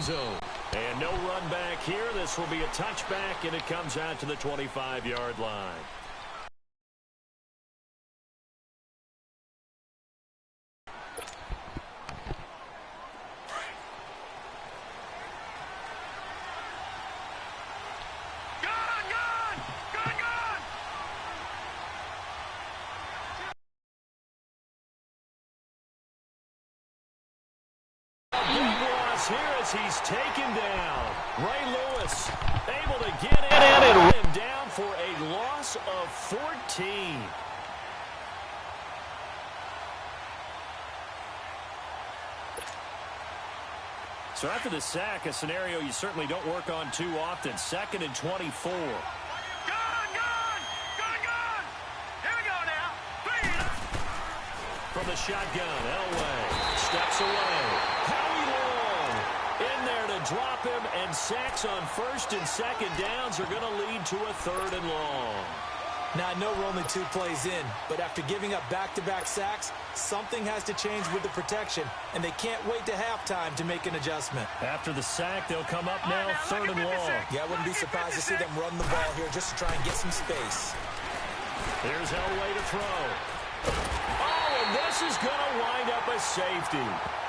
zone. And no run back here. This will be a touchback, and it comes out to the 25-yard line. Here as he's taken down. Ray Lewis able to get in and run him down for a loss of 14. So after the sack, a scenario you certainly don't work on too often. 2nd and 24. Gun! Here we go now. From the shotgun, Elway steps away. In there to drop him, and sacks on 1st and 2nd downs are going to lead to a 3rd and long. Now, I know we're only 2 plays in, but after giving up back-to-back sacks, something has to change with the protection, and they can't wait to halftime to make an adjustment. After the sack, they'll come up now 3rd and long. Yeah, I wouldn't be surprised to see them run the ball here just to try and get some space. Here's Elway to throw. Oh, and this is going to wind up a safety.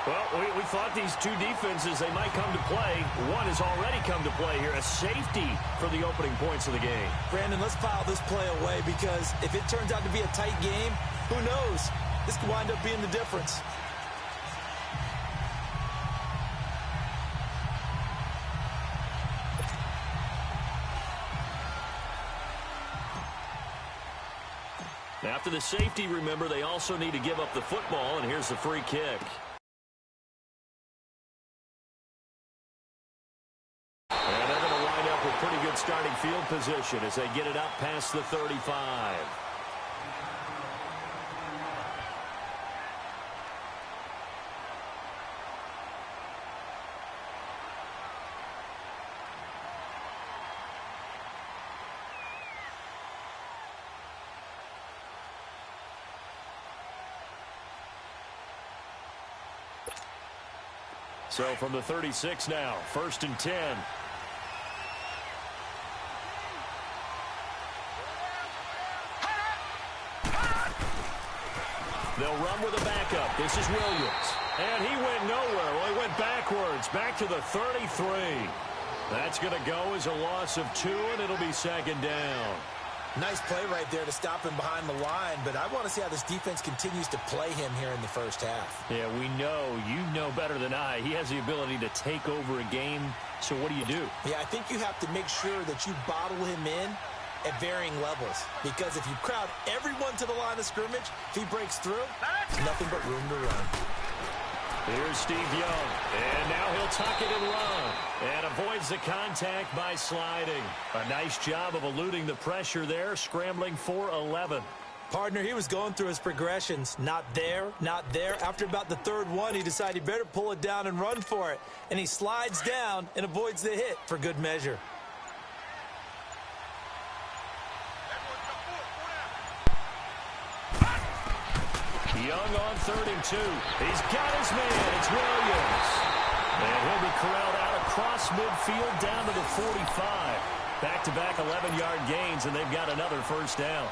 Well, we thought these two defenses, they might come to play. One has already come to play here, a safety for the opening points of the game. Brandon, let's file this play away because if it turns out to be a tight game, who knows? This could wind up being the difference. After the safety, remember, they also need to give up the football, and here's the free kick. And they're going to wind up with pretty good starting field position as they get it up past the 35. So from the 36 now, 1st and 10. They'll run with a backup. This is Williams. And he went nowhere. Well, he went backwards, back to the 33. That's going to go as a loss of 2, and it'll be 2nd down. Nice play right there to stop him behind the line, but I want to see how this defense continues to play him here in the first half. Yeah, we know. You know better than I. He has the ability to take over a game, so what do? Yeah, I think you have to make sure that you bottle him in at varying levels, because if you crowd everyone to the line of scrimmage, if he breaks through, nothing but room to run. Here's Steve Young, and now he'll tuck it and run, and avoids the contact by sliding. A nice job of eluding the pressure there, scrambling for 11. Partner, he was going through his progressions. Not there, not there. After about the 3rd one, he decided he better pull it down and run for it. And he slides down and avoids the hit for good measure. Young on 3rd and 2. He's got his man. It's Williams. And he'll be corralled out across midfield down to the 45. Back-to-back 11-yard gains, and they've got another 1st down.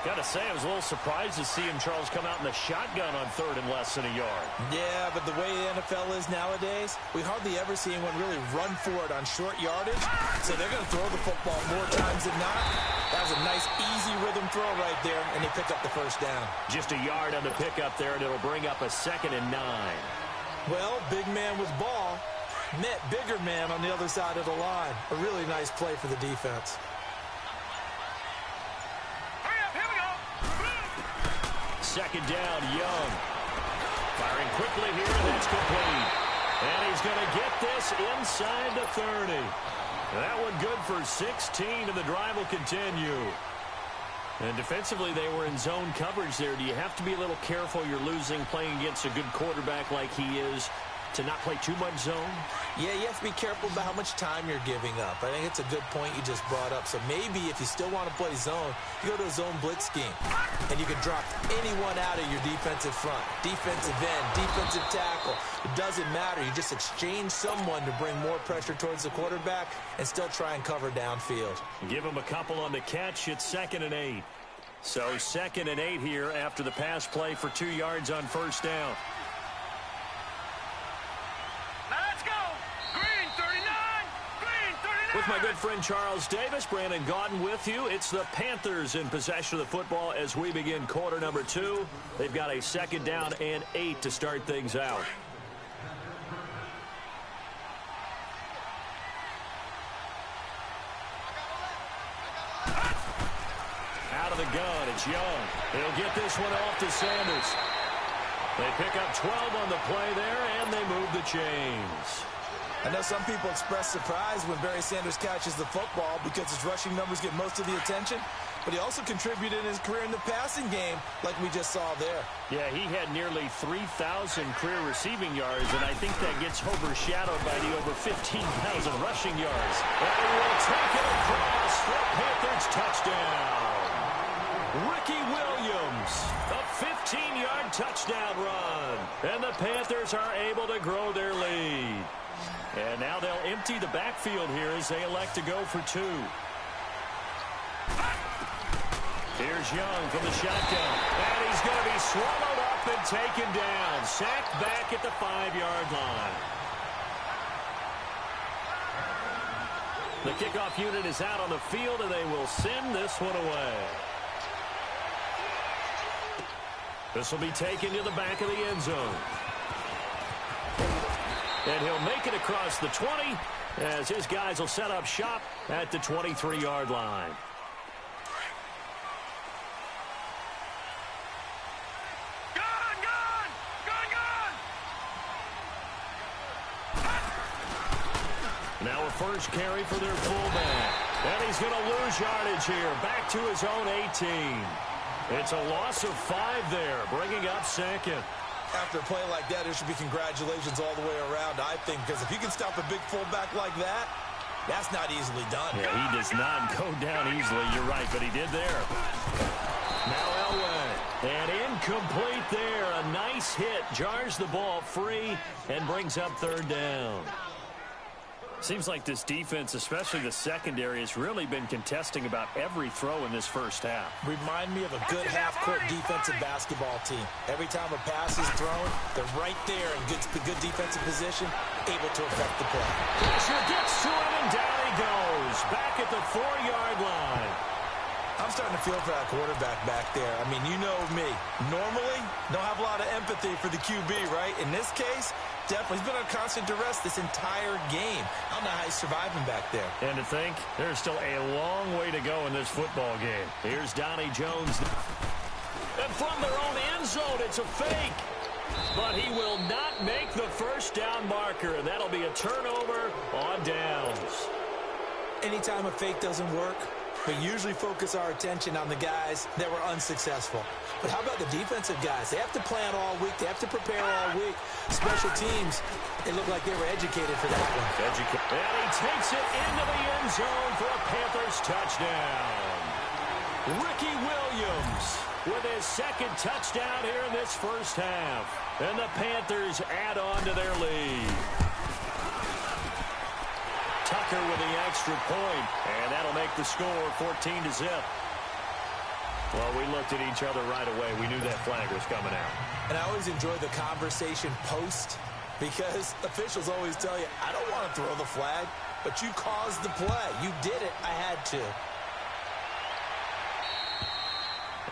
Got to say, I was a little surprised to see him, Charles, come out in the shotgun on 3rd and less than a yard. Yeah, but the way the NFL is nowadays, we hardly ever see anyone really run for it on short yardage. So they're going to throw the football more times than not. That was a nice, easy rhythm throw right there, and they pick up the 1st down. Just a yard on the pickup there, and it'll bring up a 2nd and 9. Well, big man with ball met bigger man on the other side of the line. A really nice play for the defense. Second down, Young. Firing quickly here, and that's complete. And he's going to get this inside the 30. That one good for 16, and the drive will continue. And defensively, they were in zone coverage there. Do you have to be a little careful? You're losing, playing against a good quarterback like he is, to not play too much zone? Yeah, you have to be careful about how much time you're giving up. I think it's a good point you just brought up. So maybe if you still want to play zone, you go to a zone blitz scheme. And you can drop anyone out of your defensive front. Defensive end, defensive tackle. The doesn't matter. You just exchange someone to bring more pressure towards the quarterback and still try and cover downfield. Give him a couple on the catch. It's 2nd and 8. So 2nd and 8 here after the pass play for 2 yards on first down. Let's go. Green 39. Green 39. With my good friend Charles Davis, Brandon Gaudin with you. It's the Panthers in possession of the football as we begin quarter number 2. They've got a 2nd down and 8 to start things out. Out of the gun, it's Young. He'll get this one off to Sanders. They pick up 12 on the play there, and they move the chains. I know some people express surprise when Barry Sanders catches the football because his rushing numbers get most of the attention, but he also contributed in his career in the passing game like we just saw there. Yeah, he had nearly 3,000 career receiving yards, and I think that gets overshadowed by the over 15,000 rushing yards. And he will take it across for a Panthers touchdown. Ricky Williams, a 15-yard touchdown run. And the Panthers are able to grow their lead. And now they'll empty the backfield here as they elect to go for 2. Here's Young from the shotgun. And he's going to be swallowed up and taken down. Sacked back at the 5-yard line. The kickoff unit is out on the field, and they will send this one away. This will be taken to the back of the end zone. And he'll make it across the 20 as his guys will set up shop at the 23-yard line. Gun, gun, gun, gun. Now a first carry for their fullback. And he's going to lose yardage here. Back to his own 18. It's a loss of 5 there, bringing up 2nd. After a play like that, there should be congratulations all the way around, I think, because if you can stop a big fullback like that, that's not easily done. Yeah, he does not go down easily, you're right, but he did there. Now Elway, and incomplete there. A nice hit, jars the ball free, and brings up 3rd down. Seems like this defense, especially the secondary, has really been contesting about every throw in this first half. Remind me of a good half-court defensive basketball team. Every time a pass is thrown, they're right there in good defensive position, able to affect the play. Pressure gets to him, and down he goes. Back at the 4-yard line. I'm starting to feel for that quarterback back there. I mean, you know me. Normally, don't have a lot of empathy for the QB, right? In this case, definitely. He's been on constant duress this entire game. I don't know how he's surviving back there. And to think, there's still a long way to go in this football game. Here's Donnie Jones. And from their own end zone, it's a fake. But he will not make the first down marker. And that'll be a turnover on downs. Anytime a fake doesn't work, we usually focus our attention on the guys that were unsuccessful. But how about the defensive guys? They have to plan all week. They have to prepare all week. Special teams, it looked like they were educated for that one. And he takes it into the end zone for a Panthers touchdown. Ricky Williams with his 2nd touchdown here in this first half. And the Panthers add on to their lead. Tucker with the extra point, and that'll make the score 14-0. Well, we looked at each other right away. We knew that flag was coming out. And I always enjoy the conversation post because officials always tell you, I don't want to throw the flag, but you caused the play. You did it. I had to.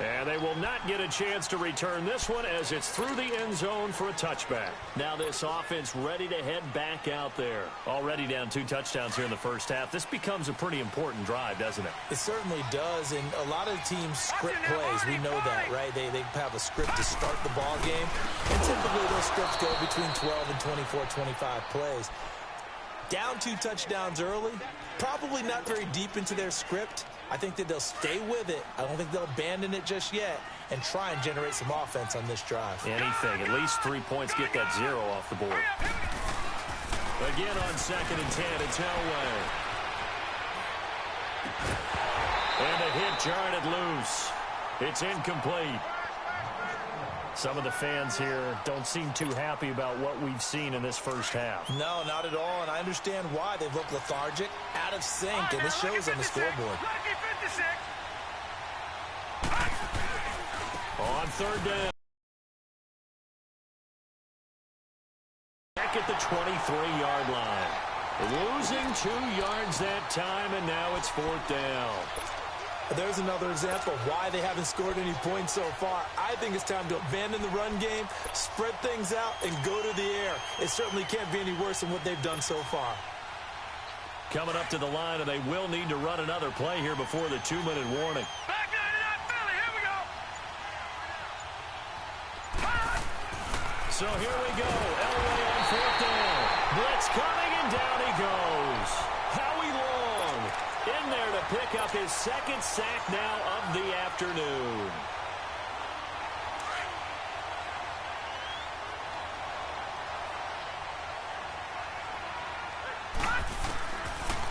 And they will not get a chance to return this one as it's through the end zone for a touchback. Now this offense ready to head back out there. Already down 2 touchdowns here in the first half. This becomes a pretty important drive, doesn't it? It certainly does, and a lot of teams script plays. We know that, right? They have a script to start the ball game, and typically those scripts go between 12 and 24, 25 plays. Down 2 touchdowns early, probably not very deep into their script. I think that they'll stay with it. I don't think they'll abandon it just yet and try and generate some offense on this drive. Anything. At least 3 points, get that 0 off the board. Again on 2nd and 10, it's Elway. And a hit jarred it loose. It's incomplete. Some of the fans here don't seem too happy about what we've seen in this first half. No, not at all, and I understand why. They've looked lethargic, out of sync, and it shows on the scoreboard. On third down. Back at the 23-yard line. Losing 2 yards that time, and now it's fourth down. There's another example of why they haven't scored any points so far. I think it's time to abandon the run game, spread things out, and go to the air. It certainly can't be any worse than what they've done so far. Coming up to the line, and they will need to run another play here before the 2-minute warning. Back 99 Philly, here we go. So here we go. Elway on fourth down. Blitz coming, and down he goes. Howie Long in there to pick up his second sack now of the afternoon.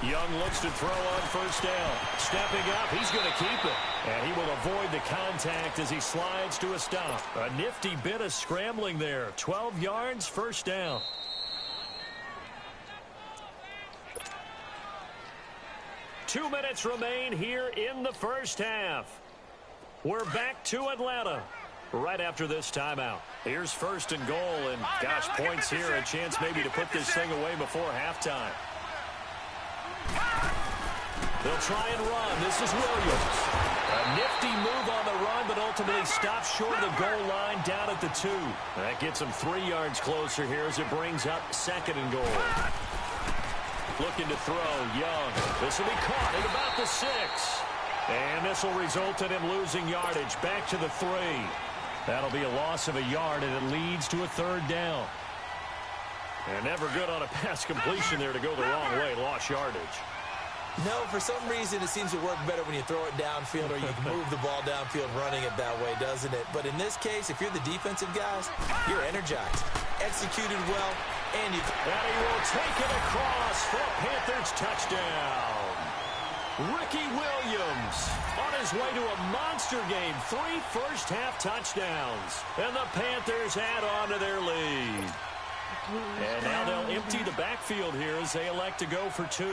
Young looks to throw on first down. Stepping up, he's going to keep it. And he will avoid the contact as he slides to a stop. A nifty bit of scrambling there. 12 yards, first down. Two minutes remain here in the first half. We're back to Atlanta right after this timeout. Here's first and goal, and gosh, points here, a chance maybe to put this thing away before halftime. They'll try and run. This is Williams. A nifty move on the run, but ultimately stops short of the goal line down at the 2. That gets him 3 yards closer here as it brings up second and goal. Looking to throw, Young. This will be caught at about the 6. And this will result in him losing yardage back to the 3. That'll be a loss of a yard, and it leads to a third down. And never good on a pass completion there to go the wrong way. Lost yardage. No, for some reason, it seems to work better when you throw it downfield or you can move the ball downfield running it that way, doesn't it? But in this case, if you're the defensive guys, you're energized, executed well, and you... And he will take it across for a Panthers touchdown. Ricky Williams on his way to a monster game. 3 first-half touchdowns. And the Panthers add on to their lead. And now they'll empty the backfield here as they elect to go for 2.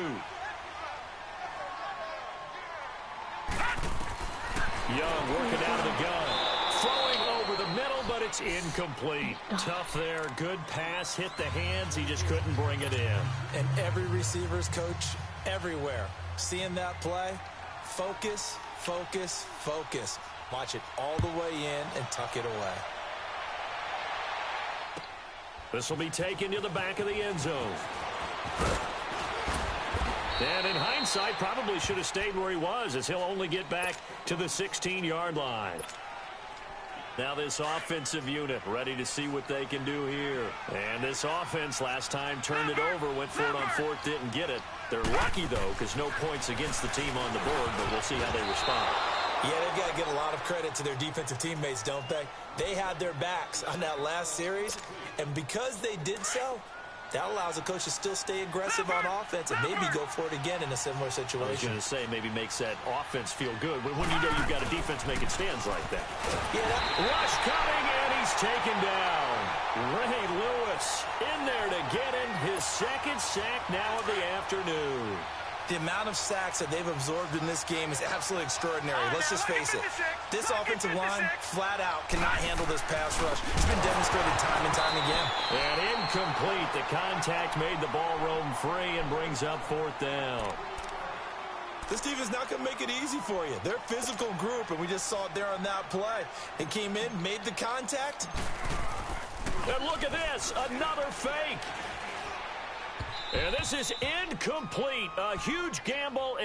Young working out of the gun. Throwing over the middle, but it's incomplete. Tough there. Good pass. Hit the hands. He just couldn't bring it in. And every receiver's coach everywhere. Seeing that play, focus, focus, focus. Watch it all the way in and tuck it away. This will be taken to the back of the end zone. And in hindsight, probably should have stayed where he was, as he'll only get back to the 16-yard line. Now this offensive unit ready to see what they can do here. And this offense last time turned it over, went for it on fourth, didn't get it. They're lucky, though, because no points against the team on the board, but we'll see how they respond. Yeah, they've got to get a lot of credit to their defensive teammates, don't they? They had their backs on that last series, and because they did so, that allows the coach to still stay aggressive on offense and maybe go for it again in a similar situation. I was going to say, maybe makes that offense feel good, but when you know you've got a defense making stands like that. Yeah, Rush coming, and he's taken down. Ray Lewis in there to get him his second sack now of the afternoon. the amount of sacks that they've absorbed in this game is absolutely extraordinary. Let's just face it. This offensive line, flat out, cannot handle this pass rush. It's been demonstrated time and time again. And incomplete. The contact made the ball roam free and brings up fourth down. This team is not going to make it easy for you. They're a physical group, and we just saw it there on that play. They came in, made the contact. And look at this, another fake. And this is incomplete. A huge gamble.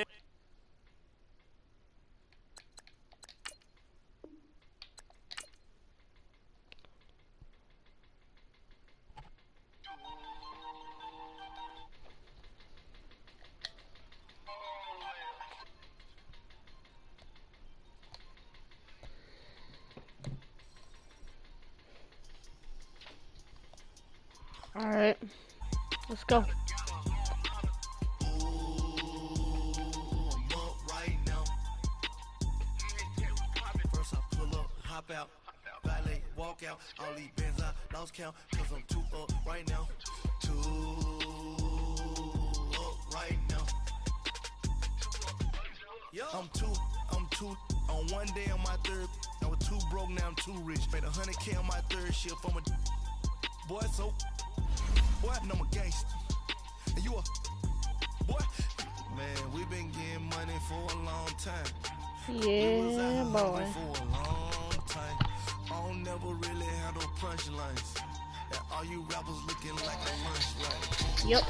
All right, let's go. walk out. All these bands I lost count, cause I'm too up right now. Too up right now. I'm too on one day on my third. I was too broke, now I'm too rich. Made 100K on my third shift. I'm a boy, so boy, I'm a gangster. And you a boy, man, we been getting money for a long time. Yeah, boy. For a long time. I don't never really handle punchlines. And all you rappers looking like a lunch, right? Yep.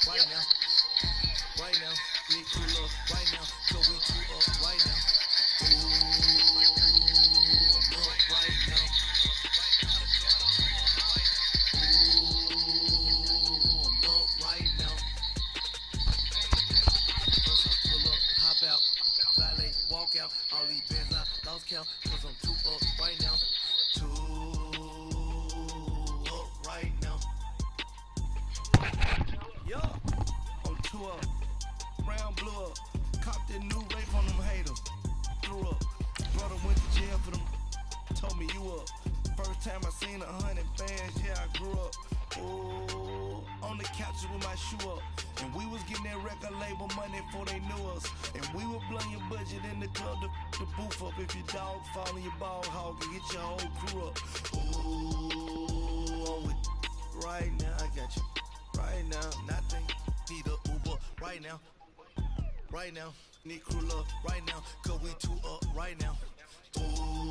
Right now, right now, need to look right now, so we too up right now. Ooh, look right now. Ooh, look right now. First I pull up, hop out, valet, walk out, all these bands I lost count, cause I'm too up right now. Too up right now. Yo, I'm too up. Brown blew up. Copped that new rape on them haters. Threw up. Brother went to jail for them. Told me you up. First time I seen 100 bands, yeah, I grew up. Oh, on the couch with my shoe up. And we was getting that record label money before they knew us. And we were blowing your budget in the club to boof up. If your dog fall in your ball hog and get your whole crew up. Ooh, I'm with right now, I got you. Right now, nothing. Need a Uber right now. Right now, need crew love right now. Cause we too up right now. Ooh.